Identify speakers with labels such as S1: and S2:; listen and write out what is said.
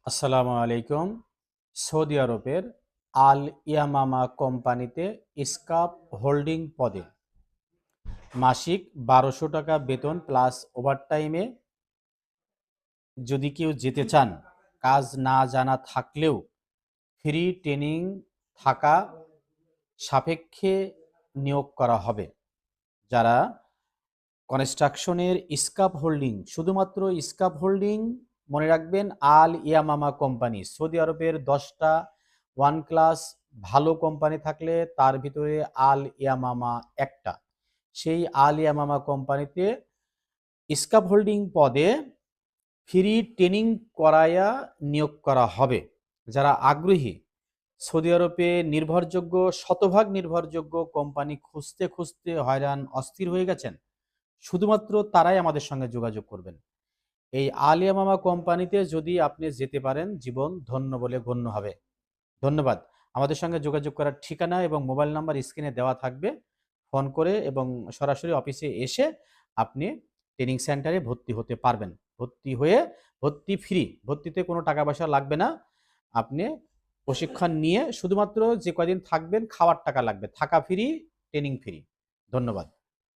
S1: আসসালামু আলাইকুম। সৌদি আরবের আল ইয়ামামা কোম্পানিতে স্কাপ হোল্ডিং পদে মাসিক ১২০০ টাকা বেতন প্লাস ওভারটাইমে যদি কেউ যেতে চান, কাজ না জানা থাকলেও ফ্রি ট্রেনিং থাকা সাপেক্ষে নিয়োগ করা হবে। যারা কনস্ট্রাকশনের স্কাপ হোল্ডিং, শুধুমাত্র স্কাপ হোল্ডিং মনে রাখবেন, আল ইয়ামামা কোম্পানি সৌদি আরবের 10টা ওয়ান ক্লাস ভালো কোম্পানি থাকলে তার ভিতরে আল ইয়ামামা একটা। সেই আল ইয়ামামা কোম্পানিতে স্কাপ হোল্ডিং পদে ফ্রি ট্রেনিং করায়া নিয়োগ করা হবে। যারা আগ্রহী, সৌদি আরবে নির্ভরযোগ্য, শতভাগ নির্ভরযোগ্য কোম্পানি খুঁজতে খুঁজতে হয়রান অস্থির হয়ে গেছেন, শুধুমাত্র তারাই আমাদের সঙ্গে যোগাযোগ করবেন। এই আলিয়া মামা কোম্পানিতে যদি আপনি যেতে পারেন, জীবন ধন্য বলে গণ্য হবে। ধন্যবাদ। আমাদের সঙ্গে যোগাযোগ করার ঠিকানা এবং মোবাইল নাম্বার স্ক্রিনে দেওয়া থাকবে। ফোন করে এবং সরাসরি অফিসে এসে আপনি ট্রেনিং সেন্টারে ভর্তি হতে পারবেন। ভর্তি হয়ে ভর্তি ফ্রি, ভর্তিতে কোনো টাকা পয়সা লাগবে না। আপনি প্রশিক্ষণ নিয়ে শুধুমাত্র যে কয়দিন থাকবেন খাওয়ার টাকা লাগবে, থাকা ফ্রি, ট্রেনিং ফ্রি। ধন্যবাদ।